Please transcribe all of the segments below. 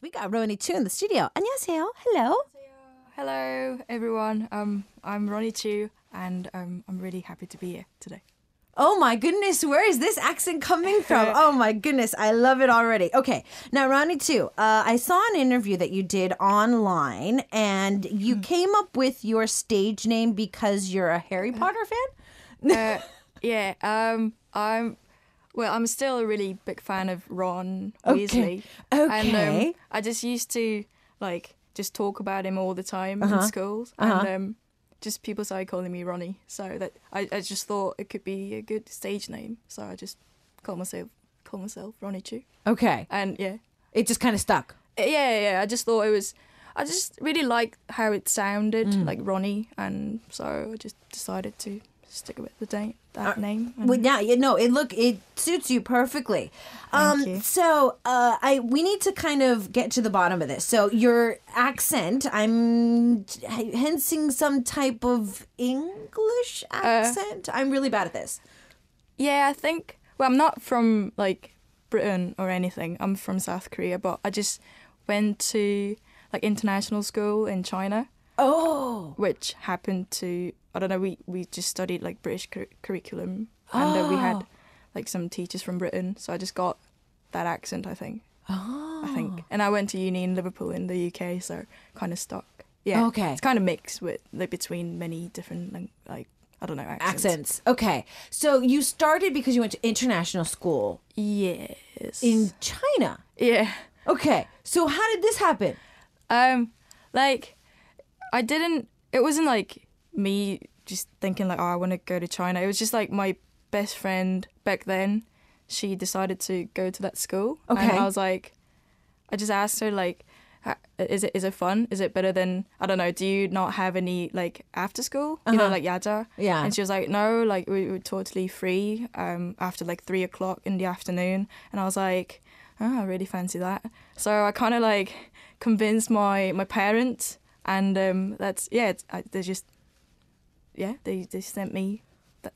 We got Ronny Chu in the studio. 안녕하세요. Hello. Hello, everyone. I'm Ronny Chu, and I'm really happy to be here today. Oh my goodness, where is this accent coming from? Oh my goodness, I love it already. Okay, now Ronny Chu, I saw an interview that you did online, and you came up with your stage name because you're a Harry Potter fan? Yeah. I'm still a really big fan of Ron Weasley. Okay. And I just used to just talk about him all the time in schools, and just people started calling me Ronny. So that I just thought it could be a good stage name. So I just call myself Ronny Chu. Okay. And yeah, it just kind of stuck. Yeah. I just thought I just really liked how it sounded like Ronny, and so I just decided to stick with that name. Well, yeah, it suits you perfectly. Thank you. So we need to kind of get to the bottom of this. So your accent, I'm hensing some type of English accent. I'm really bad at this. Yeah, I think. Well, I'm not from Britain or anything. I'm from South Korea, but I just went to international school in China. Oh, which happened to, I don't know, we just studied British curriculum, and we had some teachers from Britain, so I just got that accent, I think. And I went to uni in Liverpool in the UK, so kind of stuck. Yeah. Okay. It's kind of mixed with between many different I don't know, accents. Okay. So you started because you went to international school. Yes. In China. Yeah. Okay. So how did this happen? It wasn't me just thinking I want to go to China. It was just my best friend back then, she decided to go to that school. Okay. And I was I just asked her is it fun? Is it better than, I don't know, do you not have any after school? You know, yaja? Yeah. And she was like, no, we were totally free after 3 o'clock in the afternoon. And I was like, oh, I really fancy that. So I kind of convinced my parents. And they sent me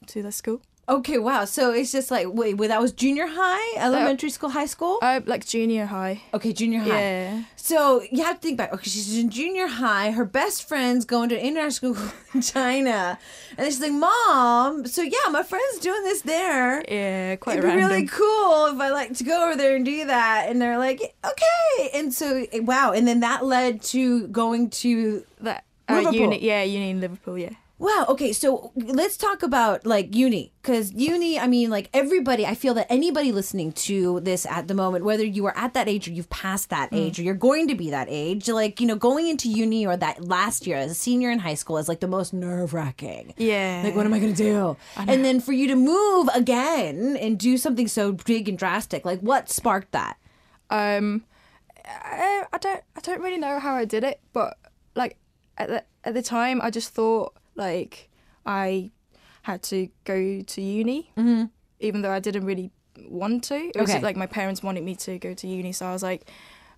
to the school. Okay, wow. So it's just wait, that was junior high, elementary school, high school? Junior high. Okay, junior high. Yeah. So you have to think back. Okay, she's in junior high. Her best friend's going to international school in China. And she's like, Mom, so yeah, my friend's doing this there. Yeah, quite It'd random. be really cool if I to go over there and do that. And they're like, okay. And so, wow. And then that led to going to that Liverpool. uni in Liverpool, yeah. Wow. Okay. So let's talk about uni, because uni, I mean, everybody, I feel that anybody listening to this at the moment, whether you are at that age or you've passed that age or you're going to be that age, going into uni or that last year as a senior in high school is the most nerve wracking. Yeah. What am I going to do? And then for you to move again and do something so big and drastic, what sparked that? I don't really know how I did it, but at the time I just thought I had to go to uni, even though I didn't really want to. It was my parents wanted me to go to uni, so I was like,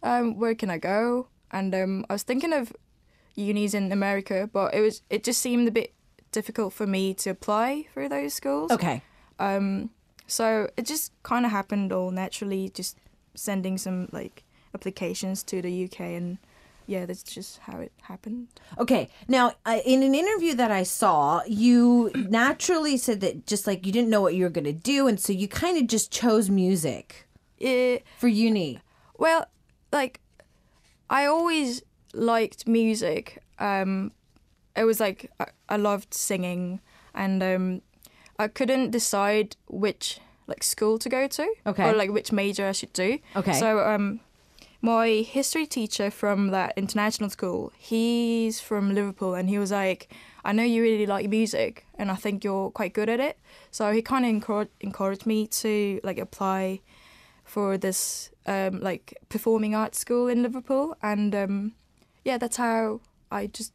where can I go? And I was thinking of unis in America, but it just seemed a bit difficult for me to apply for those schools. Okay. So it just kind of happened all naturally, just sending some applications to the UK, and yeah, that's just how it happened. Okay. Now, in an interview that I saw, you naturally said that just you didn't know what you were going to do, and so you kind of just chose music for uni. Well, I always liked music. It was I loved singing, and I couldn't decide which school to go to, or which major I should do. Okay. So my history teacher from that international school, he's from Liverpool, and he was like, I know you really like music, and I think you're quite good at it. So he kind of encouraged me to apply for this performing arts school in Liverpool, and that's how I just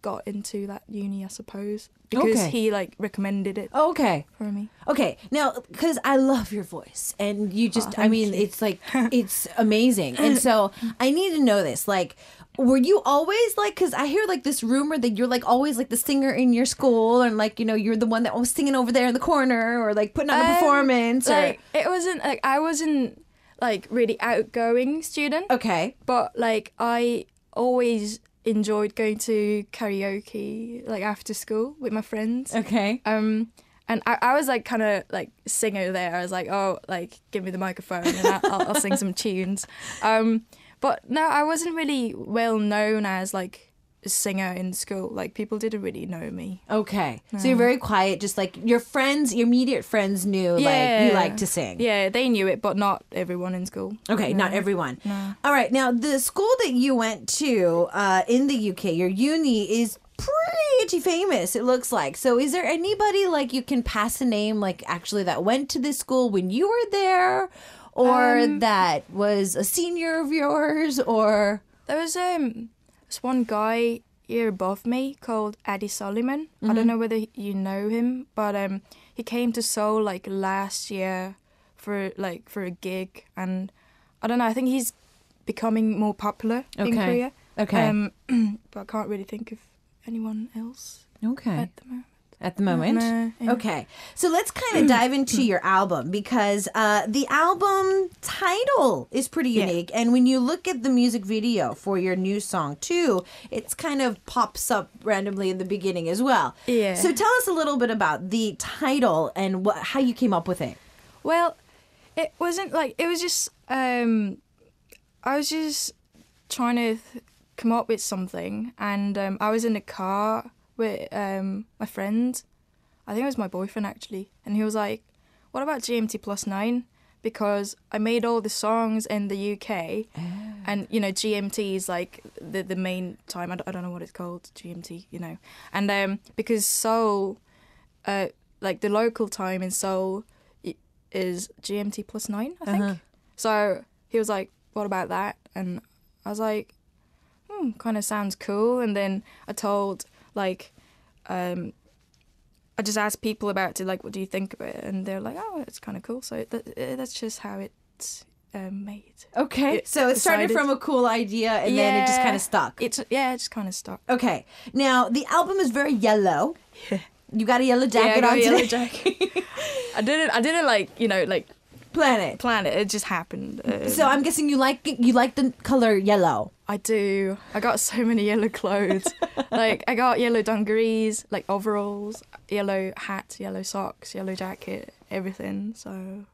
got into that uni, I suppose, because he recommended it. Oh, okay. For me. Okay. Now, because I love your voice, and you just, thank you. It's it's amazing. And so I need to know this, were you always because I hear this rumor that you're always the singer in your school, and you're the one that was singing over there in the corner, or putting on a performance, or it wasn't I wasn't like really outgoing student. Okay. But like I always enjoyed going to karaoke like after school with my friends. Okay. And I was like kind of like singer there. I was like, oh, like give me the microphone and I'll sing some tunes. But no, I wasn't really well known as like a singer in school. Like people didn't really know me. Okay. So you're very quiet, just like your friends, your immediate friends knew like you like to sing. Yeah, they knew it, but not everyone in school. Okay, not everyone. No. All right. Now, the school that you went to in the UK, your uni is pretty famous, it looks like. So is there anybody like you can pass a name like actually that went to this school when you were there, or that was a senior of yours, or there was this one guy here above me called Eddie Solomon. I don't know whether you know him, but he came to Seoul like last year for a gig, and I don't know, I think he's becoming more popular in Korea. Okay. But I can't really think of anyone else at the moment. No, yeah. Okay, so let's kind of dive into your album, because the album title is pretty unique, and when you look at the music video for your new song too, it's kind of pops up randomly in the beginning as well. Yeah. So tell us a little bit about the title and how you came up with it. Well, it wasn't like, it was just I was just trying to come up with something, and I was in a car with my friend. I think it was my boyfriend actually, and he was like, what about GMT plus 9? Because I made all the songs in the UK, and you know GMT is like the main time. I don't know what it's called, GMT, you know, and because Seoul, like the local time in Seoul is GMT plus 9, I think. So he was like, what about that? And I was like, kind of sounds cool. And then I told, like, I just asked people about it, like, what do you think of it? And they're like, oh, it's kind of cool. So that's just how it's made. Okay, so it started from a cool idea, and then it just kind of stuck. It just kind of stuck. Okay, now the album is very yellow. Yeah. You got a yellow jacket on today? Yellow jacket. I didn't like, you know, like plan it. It just happened. So I'm guessing you like the color yellow. I do. I got so many yellow clothes. Like I got yellow dungarees, like overalls, yellow hat, yellow socks, yellow jacket, everything. So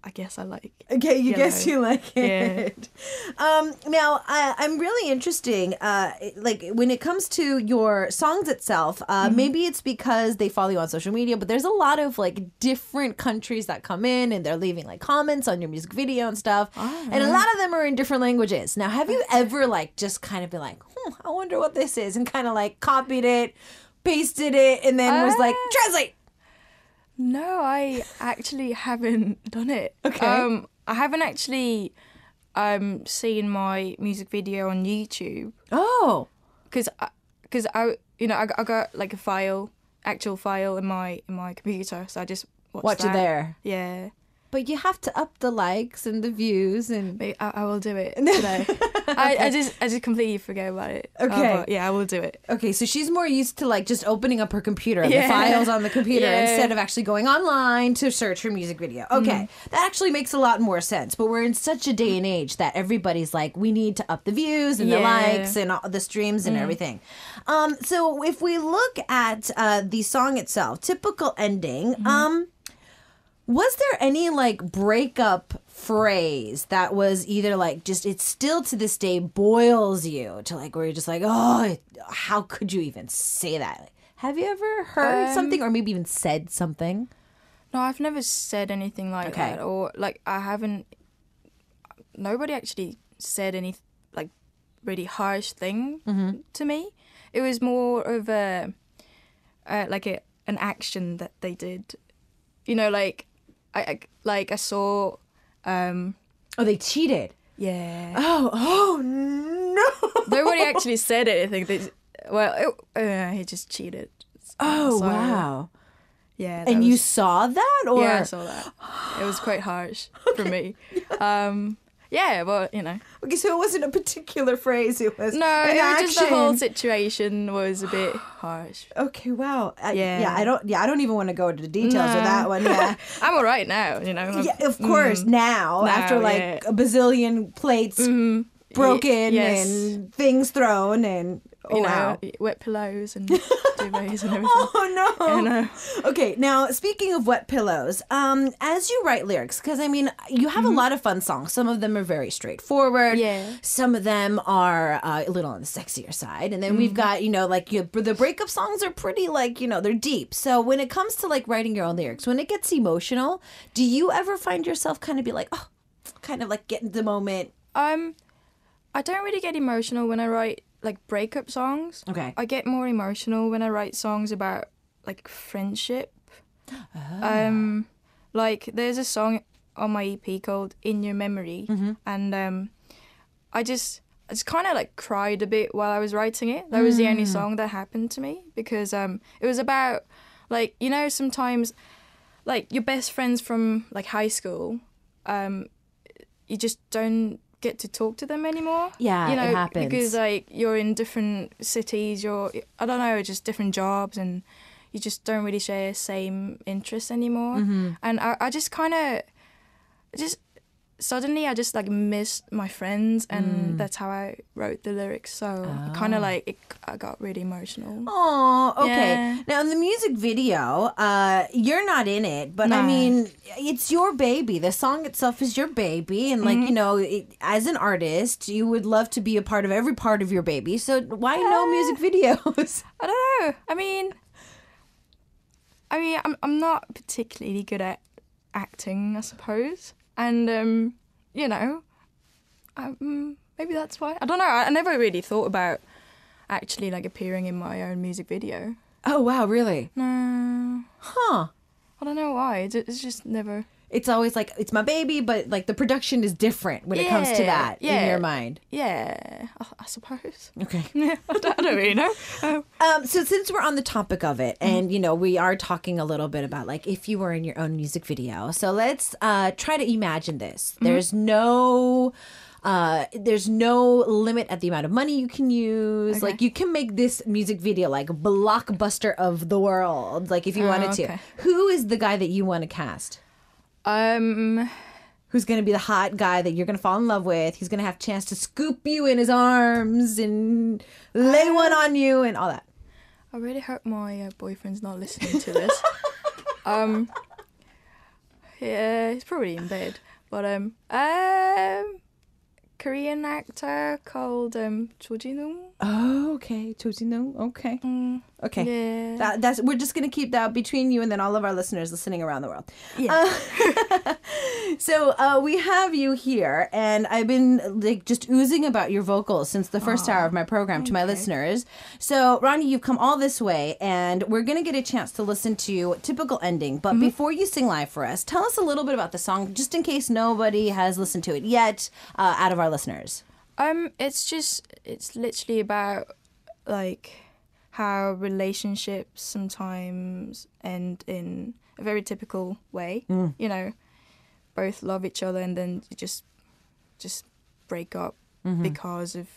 I guess I like. Okay, you yellow. guess you like it. Yeah. Now, I'm really interesting. Like when it comes to your songs itself, maybe it's because they follow you on social media, but there's a lot of like different countries that come in and they're leaving like comments on your music video and stuff, and a lot of them are in different languages. Now, have you ever like just kind of been like, I wonder what this is, and kind of like copied it, pasted it, and then was like, translate? No, I actually haven't done it. Okay. I haven't actually seen my music video on YouTube. Oh. Because I got like a actual file in my computer, so I just watch it there. Yeah. But you have to up the likes and the views, and I will do it today. I just completely forget about it. Okay. Yeah, I will do it. Okay, so she's more used to like just opening up her computer and the files on the computer instead of actually going online to search her music video. Okay, that actually makes a lot more sense. But we're in such a day and age that everybody's like, we need to up the views and the likes and all the streams and everything. So if we look at the song itself, Typical Ending, was there any like breakup phrase that was either like just it still to this day boils you to like where you're just like, oh, how could you even say that? Like, have you ever heard something or maybe even said something? No, I've never said anything like that, or like I haven't. Nobody actually said any like really harsh thing to me. It was more of an action that they did. You know, like. I saw. They cheated. Yeah. Oh no! Nobody actually said anything. He just cheated. Oh wow! Yeah. And you saw that, or yeah, I saw that. It was quite harsh for me. Yeah, but you know. Okay, so it wasn't a particular phrase. It was No, an it was action. just the whole situation was a bit harsh. Okay, wow. Yeah. I don't even want to go into the details of that one. Yeah. I'm all right now, you know. Yeah, of course. Now, after like a bazillion plates broken and things thrown and you know, wow. wet pillows and duvets and everything. Oh no! You know. Okay, now speaking of wet pillows, as you write lyrics, because I mean, you have a lot of fun songs. Some of them are very straightforward. Yeah. Some of them are a little on the sexier side, and then we've got the breakup songs are pretty like they're deep. So when it comes to like writing your own lyrics, when it gets emotional, do you ever find yourself kind of be like, oh, kind of like get in the moment? I don't really get emotional when I write like breakup songs. Okay. I get more emotional when I write songs about like friendship. Like there's a song on my EP called In Your Memory, and I just kind of like cried a bit while I was writing it. That was the only song that happened to me because it was about like sometimes like your best friends from like high school, you just don't get to talk to them anymore. Yeah, it happens. Because like you're in different cities, I don't know, just different jobs, and you just don't really share same interests anymore. And I just kind of suddenly I just like missed my friends, and that's how I wrote the lyrics. So kind of like I got really emotional. Oh, okay. Yeah. Now in the music video, you're not in it, but I No. mean, it's your baby. The song itself is your baby, and like as an artist, you would love to be a part of every part of your baby. So why no music videos? I don't know. I mean, I'm not particularly good at acting, I suppose. And, maybe that's why. I don't know. I never really thought about actually, like, appearing in my own music video. Oh, wow, really? No. Huh. I don't know why. It's just never... It's always like, it's my baby, but like the production is different when it comes to that in your mind. Yeah, I suppose. Okay. I don't really know. So since we're on the topic of it, and we are talking a little bit about like if you were in your own music video, so let's try to imagine this. There's no limit at the amount of money you can use. Okay. Like you can make this music video like blockbuster of the world, like if you wanted to. Okay. Who is the guy that you want to cast? Who's going to be the hot guy that you're going to fall in love with? He's going to have a chance to scoop you in his arms and lay one on you and all that. I really hope my boyfriend's not listening to this. Yeah, he's probably in bed. But Korean actor called Cho Jin-woong. Oh, okay. Cho Jin-woong. Okay. Okay. Yeah. That's we're just gonna keep that between you and then all of our listeners listening around the world. Yeah. So we have you here, and I've been like just oozing about your vocals since the first hour of my program to my listeners. So Ronny, you've come all this way, and we're gonna get a chance to listen to Typical Ending. But before you sing live for us, tell us a little bit about the song, just in case nobody has listened to it yet, out of our listeners. It's literally about like how relationships sometimes end in a very typical way. Both love each other and then you just break up because of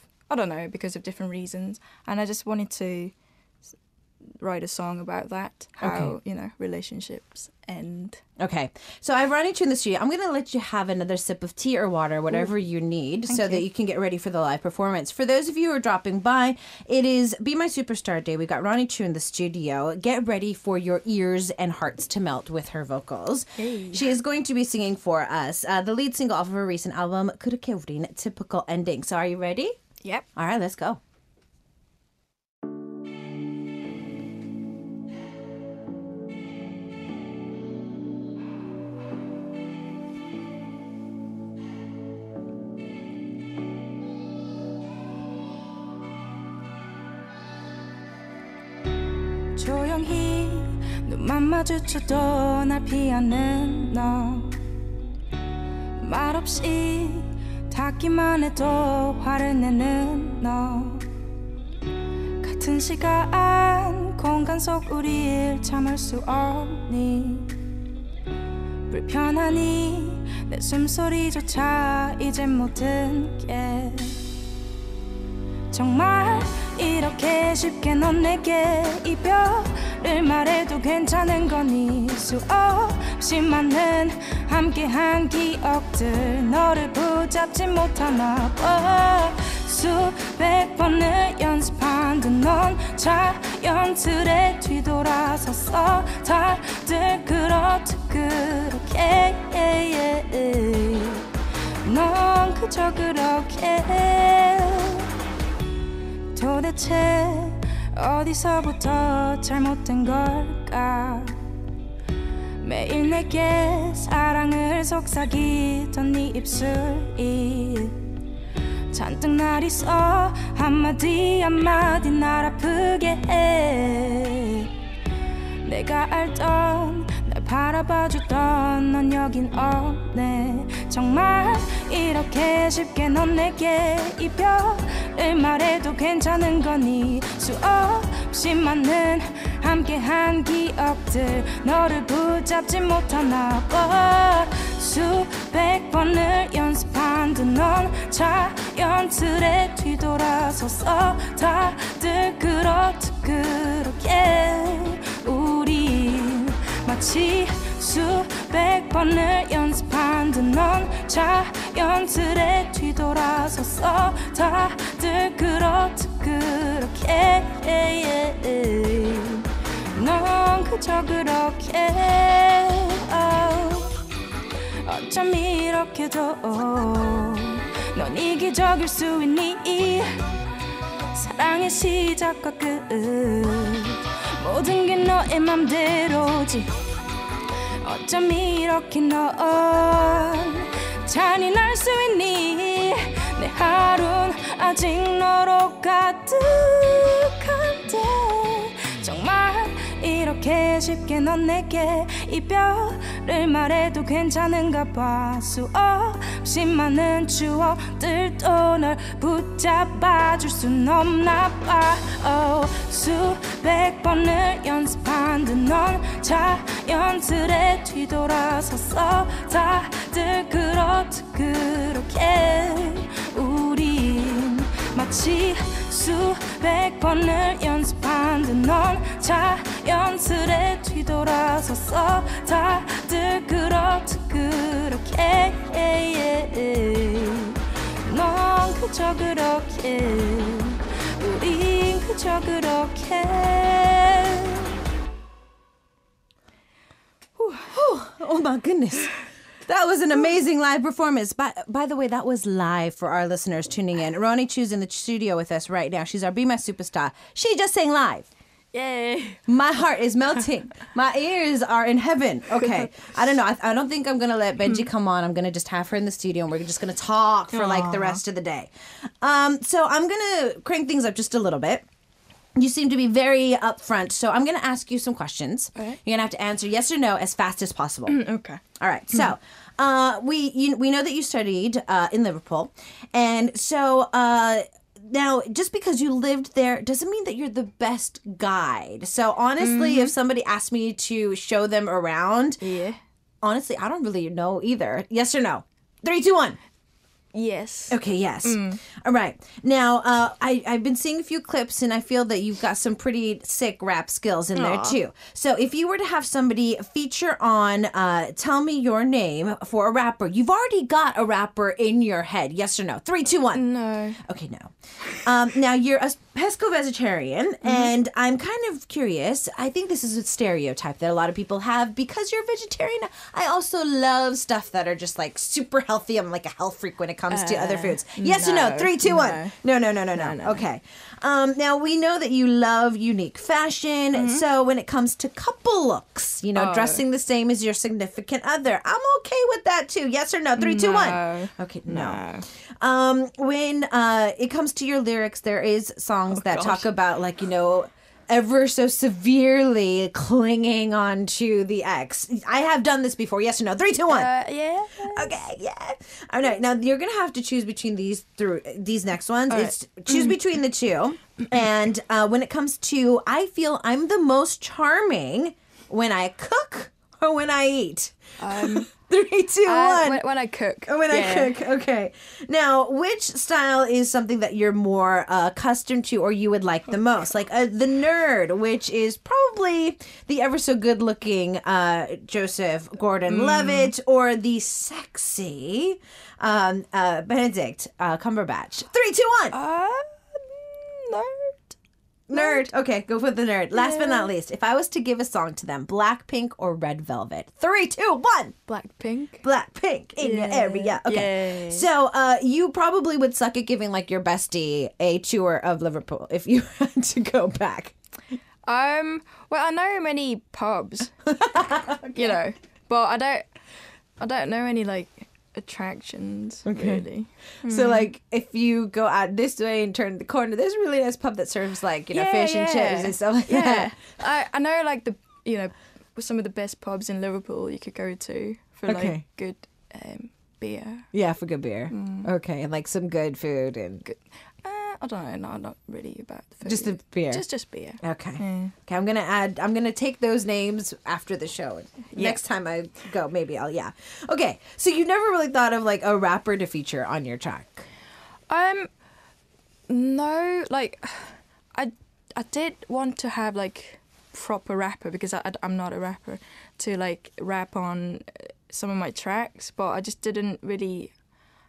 different reasons. And I just wanted to write a song about that, how relationships end. Okay, so I have Ronny Chu in the studio. I'm going to let you have another sip of tea or water, whatever you need, so that you can get ready for the live performance. For those of you who are dropping by, it is Be My Superstar Day. We got Ronny Chu in the studio. Get ready for your ears and hearts to melt with her vocals. Hey. She is going to be singing for us the lead single off of her recent album, 그렇게 우린 Typical Ending. So are you ready? Yep. All right, let's go. 조용히 눈만 마주쳐도 날 피하는 너 말없이 닿기만 해도 화를 내는 너 같은 시간 공간 속 우릴 참을 수 없니 불편하니 내 숨소리조차 이젠 모든 게 정말 이렇게 쉽게 넌 내게 이별을 말해도 괜찮은 거니 수없이 많은 함께한 기억들 너를 붙잡지 못하나 봐 수백 번을 연습한 듯 넌 자연스레 뒤돌아섰어 다들 그렇듯 그렇게 넌 그저 그렇게 도대체 어디서부터 잘못된 걸까 매일 내게 사랑을 속삭이던 네 입술이 잔뜩 날 있어 한마디 한마디 날 아프게 해 내가 알던 날 바라봐주던 넌 여긴 없네 정말 이렇게 쉽게 넌 내게 이별을 말해도 괜찮은 거니 수없이 많은 함께한 기억들 너를 붙잡지 못하나 봐 수백 번을 연습한 듯 넌 자연스레 뒤돌아섰어 다들 그렇듯 그렇게 우린 마치 수백 번을 연습한 듯 넌 자연스레 뒤돌아섰어 다들 그렇듯 그렇게 넌 그저 그렇게 어쩜 이렇게도 넌 이기적일 수 있니 사랑의 시작과 끝 모든 게 너의 맘대로지 어쩜 이렇게 넌 잔인할 수 있니 내 하루는 아직 너로 가득한데 정말 이렇게 쉽게 넌 내게 이별을 말해도 괜찮은가 봐 수없이 많은 추억들도 널 붙잡아줄 순 없나 봐 수백 번을 연습한 듯 넌 자연스레 뒤돌아섰어 다들 그렇듯 그렇게 우린 마치 수백 번을 연습한 듯 넌 자연스레 뒤돌아섰어 다들 그렇듯 그렇게 넌 그저 그렇게 우린 그저 그렇게 Oh my goodness. That was an amazing live performance. By the way, that was live for our listeners tuning in. Ronny Chu's in the studio with us right now. She's our Be My Superstar. She just sang live. Yay. My heart is melting. My ears are in heaven. Okay. I don't know. I don't think I'm going to let Benji come on. I'm going to just have her in the studio and we're just going to talk for like the rest of the day. So I'm going to crank things up just a little bit. You seem to be very upfront, so I'm going to ask you some questions. Okay. You're going to have to answer yes or no as fast as possible. Okay. All right. So we know that you studied in Liverpool, and so now just because you lived there doesn't mean that you're the best guide. So honestly, if somebody asked me to show them around, honestly, I don't really know either. Yes or no? 3, 2, 1. Yes. Okay, yes. All right. Now, I've been seeing a few clips, and I feel that you've got some pretty sick rap skills in there, too. So if you were to have somebody feature on Tell Me Your Name for a rapper, you've already got a rapper in your head. Yes or no? 3, 2, 1. No. Okay, no. Now, you're a pesco-vegetarian, and I'm kind of curious. I think this is a stereotype that a lot of people have. Because you're a vegetarian, I also love stuff that are just, like, super healthy. I'm like a health freak when it comes to other foods. Yes or no? 3, 2, 1. No. Okay. Now, we know that you love unique fashion. So when it comes to couple looks, you know, dressing the same as your significant other, I'm okay with that too. Yes or no? 3, 2, 1. Okay, no. When it comes to your lyrics, there is songs that talk about, like, you know, ever so severely clinging on to the ex. I have done this before. Yes or no? 3, 2, 1. Yeah. Okay, yeah. All right. Now you're gonna have to choose between these next ones. Right. It's choose between the two. And when it comes to, I feel I'm the most charming when I cook or when I eat? Um, 3, 2, 1. when I cook. When I cook, okay. Now, which style is something that you're more accustomed to or you would like the most? Like the nerd, which is probably the ever so good looking Joseph Gordon-Levitt, or the sexy Benedict Cumberbatch. 3, 2, 1. Nerd. Nerd. Okay, go for the nerd. Last but not least, if I was to give a song to them, Blackpink or Red Velvet? 3, 2, 1. Blackpink. Blackpink in your area. Okay. Yay. So you probably would suck at giving like your bestie a tour of Liverpool if you had to go back. Well, I know many pubs, you know, but I don't know any like attractions really. So like if you go out this way and turn the corner, there's a really nice pub that serves like, you know, fish and chips and stuff like that. I know like some of the best pubs in Liverpool you could go to for like good beer. Yeah, for good beer. Okay, and like some good food and good. I don't know. No, not really about food. Just the beer. Just beer. Okay. Yeah. Okay, I'm gonna take those names after the show. Next time I go, maybe I'll Okay. So you never really thought of like a rapper to feature on your track? No, like I did want to have like proper rapper because I'm not a rapper to like rap on some of my tracks, but I just didn't really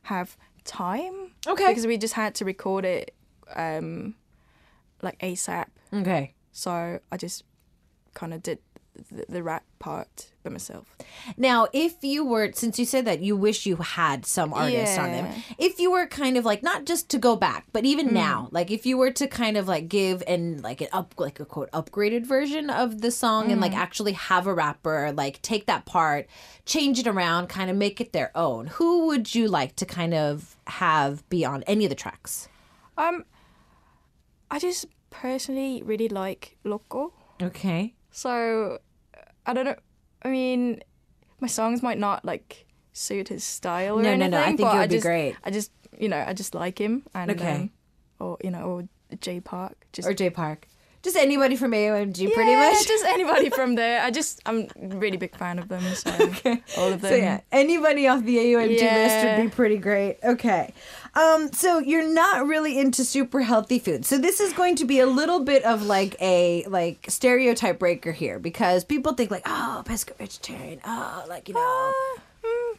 have time. Okay. Because we just had to record it like ASAP. Okay. So I just kind of did the rap part by myself. Now, if you were, since you said that you wish you had some artists on them, if you were kind of like, not just to go back, but even now, like if you were to kind of like give and like a quote upgraded version of the song and like actually have a rapper like take that part, change it around, kind of make it their own, who would you like to kind of have be on any of the tracks? I just personally really like Loco. Okay. So, I don't know. I mean, my songs might not like suit his style or anything. No. I think it would be great. I just like him. And, or J Park. Or J Park. Just anybody from AOMG, pretty much. Yeah, just anybody from there. I'm a really big fan of them. So all of them. So yeah, anybody off the AOMG list would be pretty great. Okay. So you're not really into super healthy food. So this is going to be a little bit of like a stereotype breaker here because people think like, oh, pesco vegetarian. Oh, like, you know.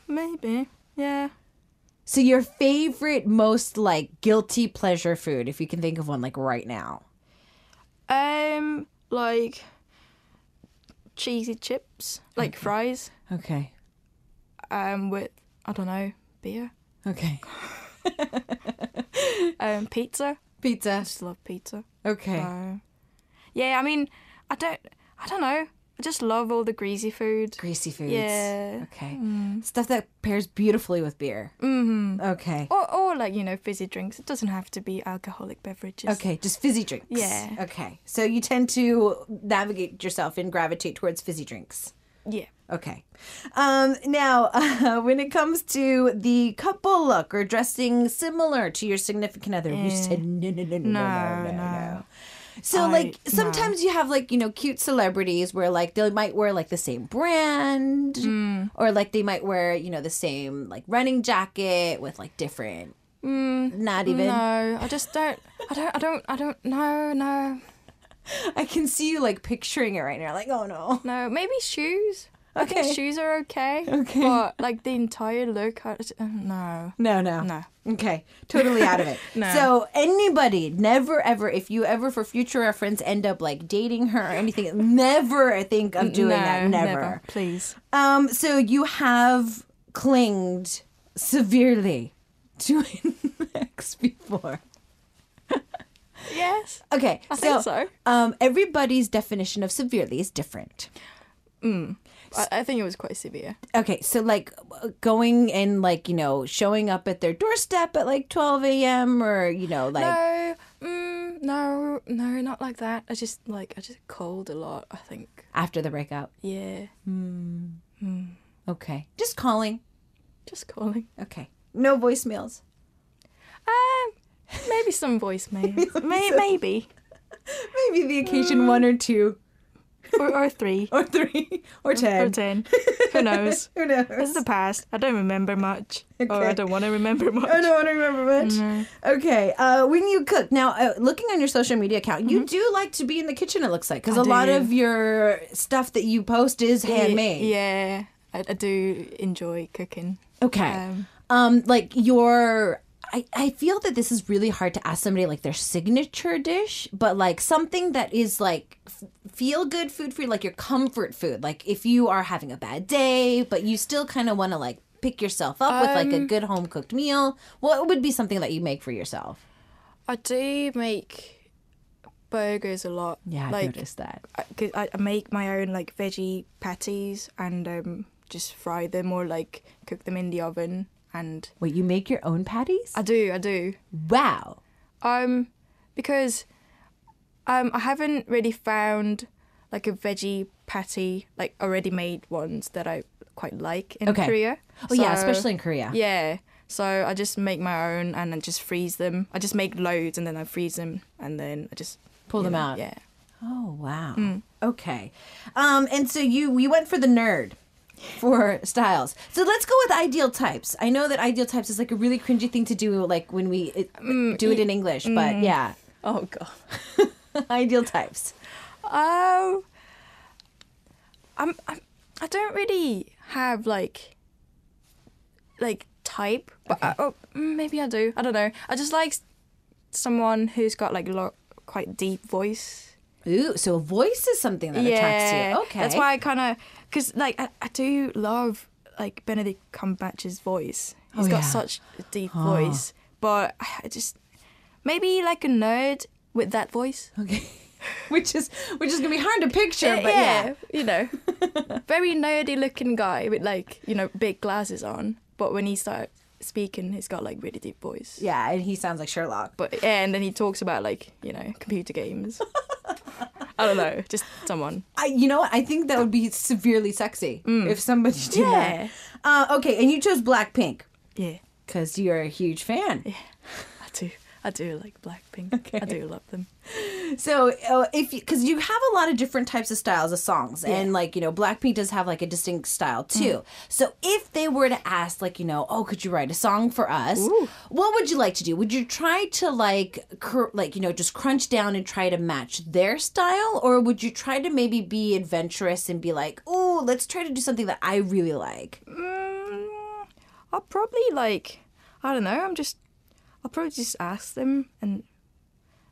Maybe. Yeah. So your favorite, most like guilty pleasure food, if you can think of one like right now. Like cheesy chips, like fries. Okay. With I don't know, beer. Okay. Pizza. Pizza. I just love pizza. Okay. Yeah, I mean, I don't know. I just love all the greasy food. Greasy foods. Yeah. Okay. Stuff that pairs beautifully with beer. Mm-hmm. Okay. Or like, fizzy drinks. It doesn't have to be alcoholic beverages. Okay, just fizzy drinks. Yeah. Okay. So you tend to navigate yourself and gravitate towards fizzy drinks. Yeah. Okay. Now, when it comes to the couple look or dressing similar to your significant other, you said no. So, sometimes you have, cute celebrities where, they might wear, the same brand or, they might wear, the same, running jacket with, different... Not even. No, I just don't. I don't. No. I can see you, picturing it right now. Oh, no. No, maybe shoes. Okay. I think shoes are okay. Okay. But, the entire look, no. No. Okay. Totally out of it. No. So, anybody, never, ever, if you ever, for future reference, end up, dating her or anything, never think of doing that. Never. Please. So, you have clinged severely to an ex before. Yes. Okay. I think so. Everybody's definition of severely is different. I think it was quite severe. Okay, so going and showing up at their doorstep at 12 a.m. or No, not like that. I just called a lot, I think. After the breakup. Yeah. Okay, just calling. Okay, no voicemails. Maybe some voicemails. Maybe. Maybe the occasion one or two. or 3. Or 3. Or 10. Or 10. Who knows? Who knows? It's the past. I don't remember much. Or Okay. I don't want to remember much. I don't want to remember much. Okay. When you cook, now looking on your social media account, you do like to be in the kitchen, it looks like, because a lot of your stuff that you post is handmade. Yeah, I do enjoy cooking. Okay. Like I feel that this is really hard to ask somebody like their signature dish, but like something that is like feel good food for you, like your comfort food. Like if you are having a bad day, but you still kind of want to like pick yourself up with like a good home cooked meal, what would be something that you make for yourself? I do make burgers a lot. Yeah, I noticed that. I make my own like veggie patties and just fry them or like cook them in the oven. And wait, you make your own patties? I do. Wow. Because I haven't really found like a veggie patty, like already made ones that I quite like in Korea. Oh, yeah, especially in Korea. Yeah. So I just make my own and then just freeze them. I just make loads and then I freeze them and then I just pull them out. Yeah. Oh, wow. Okay. And so you went for the nerd for styles. So let's go with ideal types. I know that ideal types is like a really cringy thing to do, like when we do it in English, but yeah. Oh, God. Ideal types. I don't really have like type, but maybe I do. I don't know. I just like someone who's got like quite deep voice. Ooh, so voice is something that attracts you. Okay. That's why I kind of, because like I do love like Benedict Cumberbatch's voice. He's got such a deep voice, but I just maybe like a nerd with that voice. Okay. which is gonna be hard to picture, but yeah. You know, very nerdy looking guy with like, you know, big glasses on, but when he starts speaking, he's got like really deep voice. Yeah, and he sounds like Sherlock. And then he talks about like, you know, computer games. I don't know, just someone. You know what? I think that would be severely sexy if somebody did that. Okay, and you chose Blackpink. Yeah. Because you're a huge fan. Yeah, I do like Blackpink. Okay. I do love them. So because you have a lot of different types of styles of songs, and like, you know, Blackpink does have like a distinct style too. So if they were to ask, like, you know, oh, could you write a song for us? Ooh. What would you like to do? Would you try to like you know, just crunch down and try to match their style, or would you try to maybe be adventurous and be like, oh, let's try to do something that I really like? I'll probably like, I don't know. I'll probably just ask them and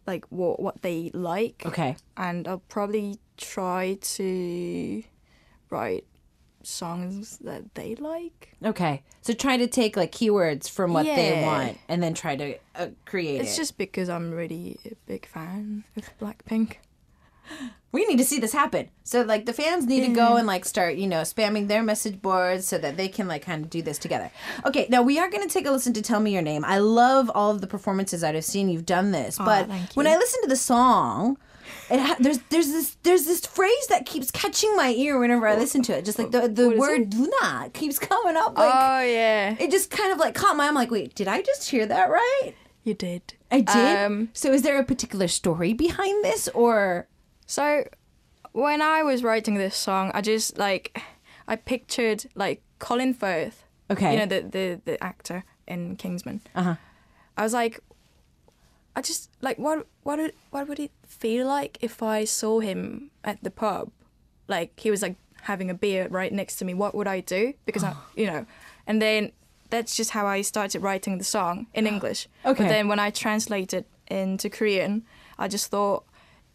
like what they like. Okay. And I'll probably try to write songs that they like. Okay. So try to take like keywords from what they want and then try to create It's just because I'm really a big fan of Blackpink. We need to see this happen. So like the fans need to go and like start, you know, spamming their message boards so that they can like kind of do this together. Okay, now we are going to take a listen to Tell Me Your Name. I love all of the performances that I've seen. You've done this, but when I listen to the song, there's this phrase that keeps catching my ear whenever I listen to it. Just like the word "Luna" keeps coming up. Like, oh yeah, it just kind of like caught my. I'm like, wait, did I just hear that right? You did. I did. So is there a particular story behind this, or? So, when I was writing this song, I pictured like Colin Firth. Okay. You know, the actor in Kingsman. Uh-huh. I was like, I just like what would it feel like if I saw him at the pub, like he was like having a beer right next to me? What would I do? Because I, you know, and then that's just how I started writing the song in English. Okay. But then when I translated into Korean, I just thought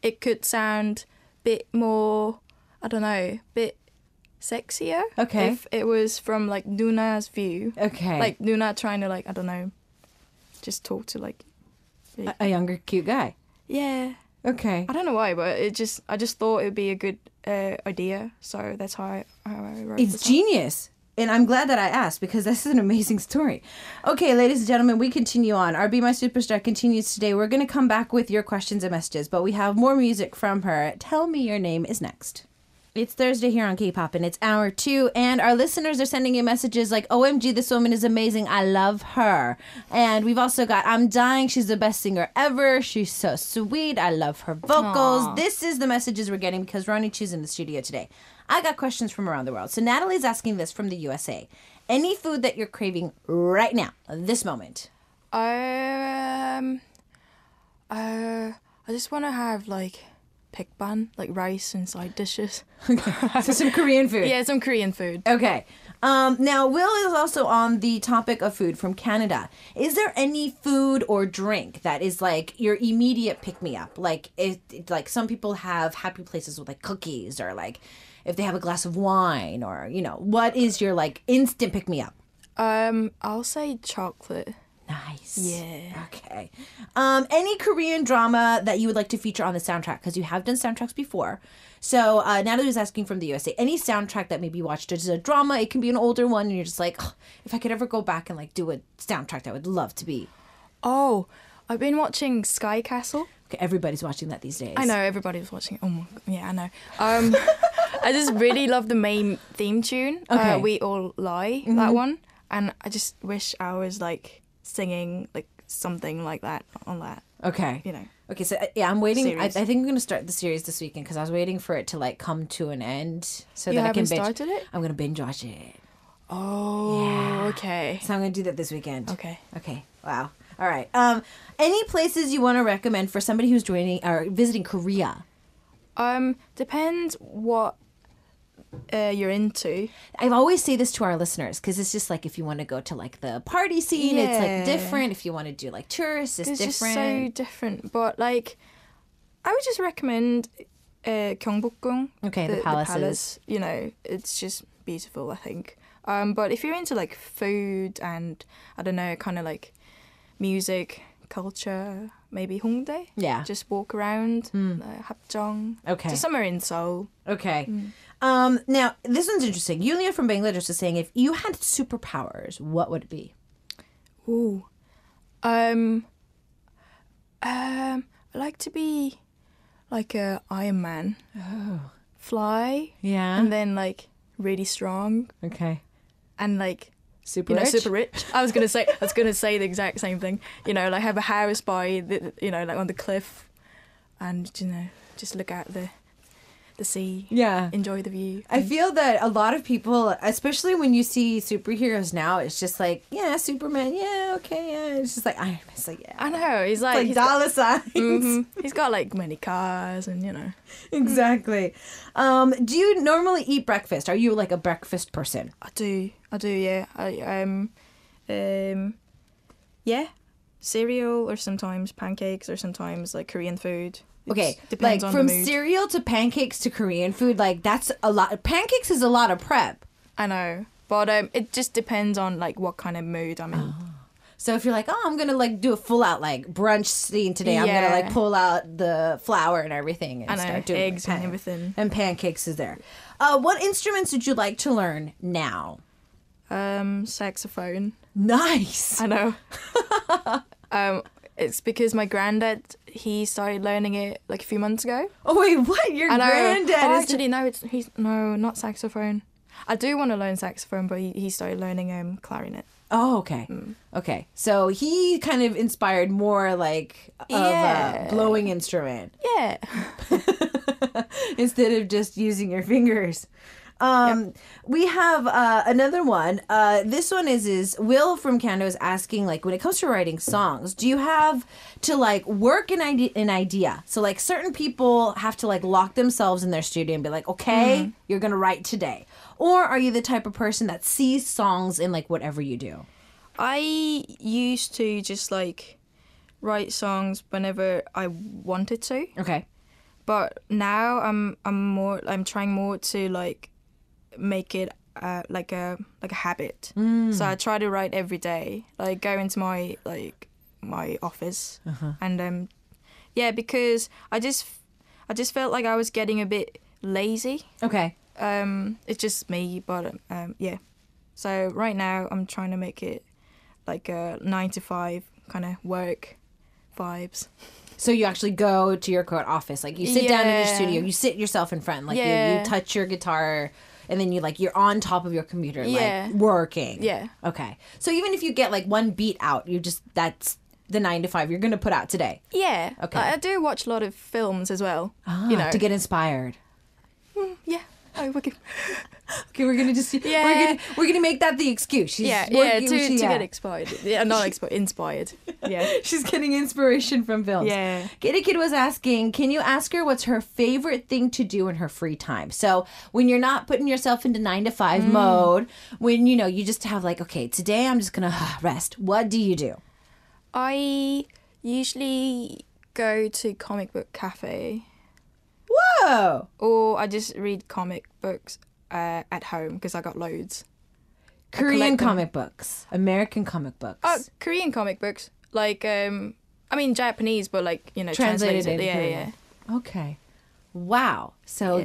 it could sound a bit more, I don't know, bit sexier. Okay. If it was from like Nuna's view. Okay. Like Nuna trying to like, I don't know, just talk to like a younger cute guy. Yeah. Okay. I don't know why, but I just thought it would be a good idea. So that's how I wrote It's the song. genius. And I'm glad that I asked because this is an amazing story. Okay, ladies and gentlemen, we continue on. Our Be My Superstar continues today. We're going to come back with your questions and messages, but we have more music from her. Tell Me Your Name is next. It's Thursday here on K-Poppin. It's hour 2, and our listeners are sending in messages like, OMG, this woman is amazing. I love her. And we've also got, I'm dying. She's the best singer ever. She's so sweet. I love her vocals. Aww. This is the messages we're getting because Ronny Chu's in the studio today. I got questions from around the world. So Natalie's asking this from the USA. Any food that you're craving right now, this moment? I just want to have like pikban, like rice and side dishes. Okay. So some Korean food. Yeah, some Korean food. Okay. Now, Will is also on the topic of food from Canada. Is there any food or drink that is like your immediate pick-me-up? Like, like some people have happy places with like cookies, or like if they have a glass of wine, or, you know, what is your like instant pick-me-up? I'll say chocolate. Nice. Yeah. Okay. Any Korean drama that you would like to feature on the soundtrack? Because you have done soundtracks before. So Natalie was asking from the USA. Any soundtrack that maybe you watched as a drama? It can be an older one, and you're just like, oh, if I could ever go back and like do a soundtrack, that I would love to be. Oh, I've been watching Sky Castle. Okay, everybody's watching that these days. I know, everybody's watching. Oh my, yeah, I know. I just really love the main theme tune. Okay. We All Lie, that one. And I just wish I was like singing like something like that on that. Okay. You know. Okay, so yeah, I'm waiting. I Series. think I'm going to start the series this weekend because I was waiting for it to like come to an end so You that I can haven't binge. started it? I'm going to binge watch it. Oh, Yeah. okay. So I'm going to do that this weekend. Okay. Okay. Wow. All right. Any places you want to recommend for somebody who's joining or visiting Korea? Depends what you're into. I always say this to our listeners because it's just like if you want to go to like the party scene, it's like Yeah. different. If you want to do like tourists, it's It's just so different. different. But like, I would just recommend Gyeongbokgung. Okay, the palaces. palace. You know, it's just beautiful, I think. But if you're into like food and I don't know, kind of like music, culture, maybe Hongdae. Yeah. Just walk around. Hapjeong. Okay. Just somewhere in Seoul. Okay. Now, this one's interesting. Yulia from Bangladesh is saying if you had superpowers, what would it be? Ooh. I like to be like a Iron Man. Oh. Fly. Yeah. And then like really strong Okay. and like Super you know, rich? super rich. I was gonna say the exact same thing. You know, like have a house by the, you know, like on the cliff, and you know, just look at the sea. Yeah. Enjoy the view. I feel that a lot of people, especially when you see superheroes now, it's just like, yeah, Superman, yeah, okay, yeah. It's just like, Iron Man's like, yeah. I know. He's like, It's like dollar signs. he's got like many cars, and you know. Exactly. Do you normally eat breakfast? Are you like a breakfast person? I do. Yeah. Yeah. Cereal, or sometimes pancakes, or sometimes like Korean food. It Okay, depends like on from the mood. cereal to pancakes to Korean food, like that's a lot. Pancakes is a lot of prep. I know, but it just depends on like what kind of mood I'm in. So if you're like, oh, I'm gonna like do a full out like brunch scene today, I'm gonna like Yeah. pull out the flour and everything and I know, start doing eggs and everything. And pancakes is there. What instruments would you like to learn now? Saxophone. Nice. I know. It's because my granddad, he started learning it like a few months ago. Oh wait, what? Your I know. granddad Oh, is actually, no, not saxophone. I do want to learn saxophone, but he started learning clarinet. Oh, okay. Okay. So he kind of inspired more like of Yeah. a blowing instrument Yeah. instead of just using your fingers. We have another one. This one is Will from Canada is asking, like, when it comes to writing songs, do you have to like work an idea? So like certain people have to like lock themselves in their studio and be like, okay, you're gonna write today. Or are you the type of person that sees songs in like whatever you do? I used to just like write songs whenever I wanted to, Okay. but now I'm trying more to like make it like a habit. So I try to write every day, like go into my office and yeah, because I just felt like I was getting a bit lazy. Okay. It's just me, but yeah. So right now I'm trying to make it like a 9 to 5 kind of work vibes. So you actually go to your office, like you sit down in your studio, you sit yourself in front, like you touch your guitar, and then you're on top of your computer, like working. Yeah. Okay. So even if you get like one beat out, that's the 9 to 5 you're gonna put out today. Yeah. Okay. I do watch a lot of films as well. To get inspired. Yeah. Oh, okay. Okay, we're gonna just we're gonna make that the excuse. To get inspired. Yeah, not inspired. Yeah. She's getting inspiration from films. Yeah. Kitty Kid was asking, can you ask her what's her favorite thing to do in her free time? So when you're not putting yourself into 9 to 5 mode, when you just have like, okay, today I'm just gonna rest. What do you do? I usually go to comic book cafe. Whoa! Or I just read comic books at home because I got loads. Korean comic books, American comic books. Korean comic books, like Japanese, but like translated into yeah, Korean. Okay. Wow. So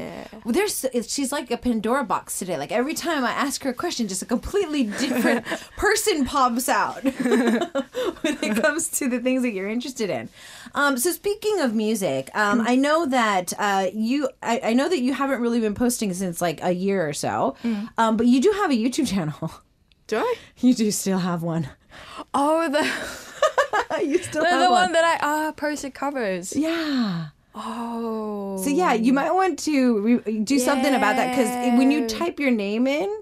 she's like a Pandora box today. Like every time I ask her a question, just a completely different person pops out when it comes to the things that you're interested in. So speaking of music, I know that I know that you haven't really been posting since like a year or so, but you do have a YouTube channel. Do I? You do still have one. Oh, you still have the one. one that I posted covers. Yeah. Oh. So yeah, you might want to do something about that, because when you type your name in,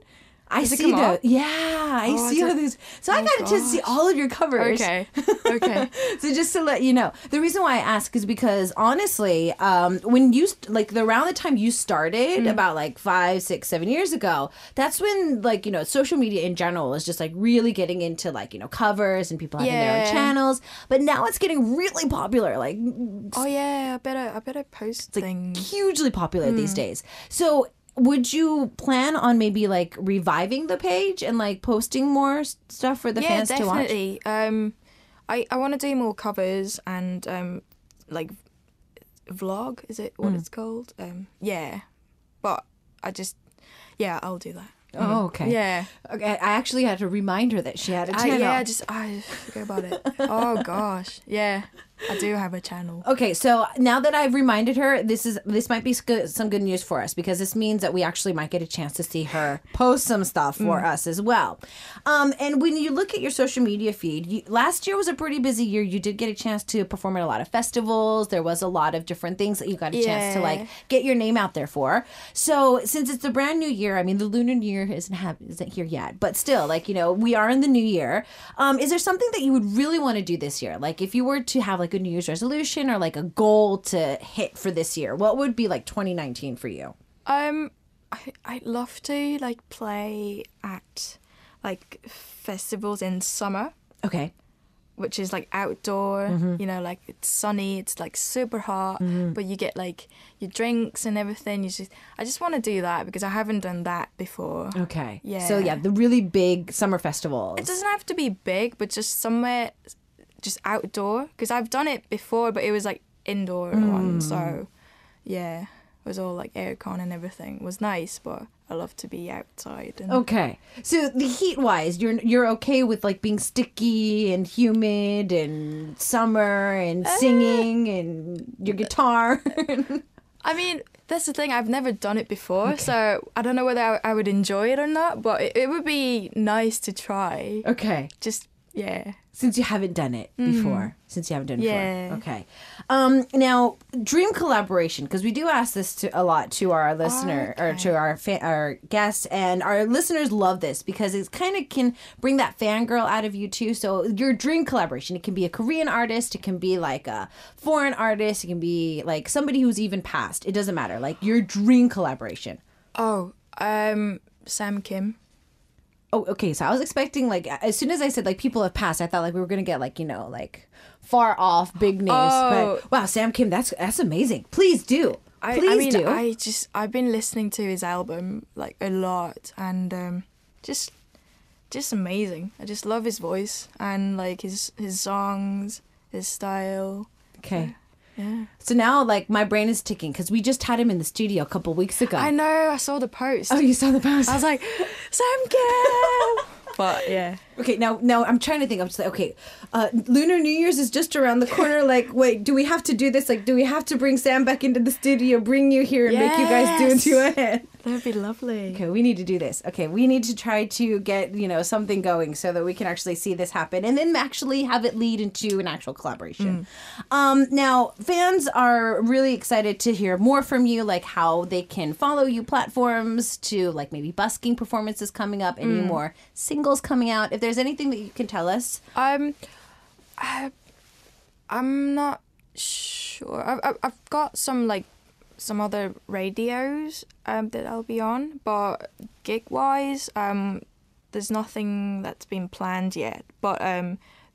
I see all these. So I got to see all of your covers. Okay. So just to let you know, the reason why I ask is because honestly, when you around the time you started, about like 5, 6, 7 years ago, that's when social media in general is just like really getting into covers and people having their own channels. But now it's getting really popular. Like, oh yeah, I better post things. Hugely popular these days. So would you plan on maybe like reviving the page and like posting more stuff for the fans to watch? Yeah, definitely. I want to do more covers and like vlog. Is it what it's called? Yeah, but I'll do that. Oh, okay. Yeah. Okay. I actually had to remind her that she had a channel. I forgot about it. Oh gosh. Yeah. I do have a channel. Okay, so now that I've reminded her, this might be some good news for us, because this means that we actually might get a chance to see her post some stuff for us as well. And when you look at your social media feed, last year was a pretty busy year. You did get a chance to perform at a lot of festivals. There was a lot of different things that you got a chance to like get your name out there for. So since it's a brand new year, I mean the Lunar New Year isn't here yet, but still, we are in the new year. Is there something that you would really want to do this year? Like if you were to have like a New Year's resolution or like a goal to hit for this year, what would be like 2019 for you? I'd love to like play at like festivals in summer. Okay. Which is like outdoor, like it's sunny, it's like super hot, but you get like your drinks and everything. I just want to do that because I haven't done that before. Okay. Yeah. So yeah, the really big summer festivals. It doesn't have to be big, but just somewhere just outdoor, because I've done it before, but it was like indoor one, so yeah, it was all like aircon and everything. It was nice, but I love to be outside. Okay, so the heat wise, you're okay with like being sticky and humid and summer and singing and your guitar. I mean, that's the thing, I've never done it before, so I don't know whether I would enjoy it or not, but it would be nice to try. Okay, yeah. Since you haven't done it before. Yeah. Okay. Now, dream collaboration, because we do ask this a lot to our listener or to our guests, and our listeners love this because it kind of can bring that fangirl out of you too. So your dream collaboration, it can be a Korean artist, it can be like a foreign artist, it can be like somebody who's even passed. It doesn't matter. Like your dream collaboration. Oh, Sam Kim. Oh, okay. So I was expecting like as soon as I said like people have passed, I thought like we were gonna get like like far off big names. Oh. But wow, Sam Kim, that's amazing. Please do. Please do. I've been listening to his album like a lot, and just amazing. I just love his voice and like his songs, his style. Okay. Yeah. So now, like, my brain is ticking because we just had him in the studio a couple weeks ago. I know. I saw the post. Oh, you saw the post? I was like, Sam Kim! But, yeah. Okay, now I'm trying to think. I'm just like, okay, Lunar New Year's is just around the corner. Like, wait, do we have to do this? Like, do we have to bring Sam back into the studio, bring you here, and make you guys do it to a hit? That would be lovely. Okay, we need to do this. Okay, we need to try to get, something going so that we can actually see this happen and then actually have it lead into an actual collaboration. Now, fans are really excited to hear more from you, like how they can follow you, platforms to like maybe busking performances coming up, any more singles coming out. If there's anything that you can tell us. I'm not sure. I've got some other radios that I'll be on, but gig-wise, there's nothing that's been planned yet, but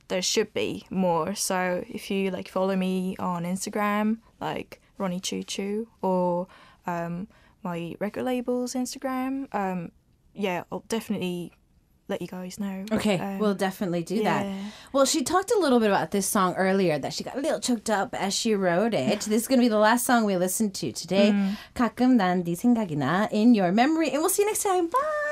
there should be more. So if you follow me on Instagram, like Ronny Chu, or my record label's Instagram, I'll definitely let you guys know. Okay, we'll definitely do that. Well, she talked a little bit about this song earlier, that she got a little choked up as she wrote it. This is going to be the last song we listen to today. 가끔 난 네 생각이 나, In Your Memory. And we'll see you next time. Bye!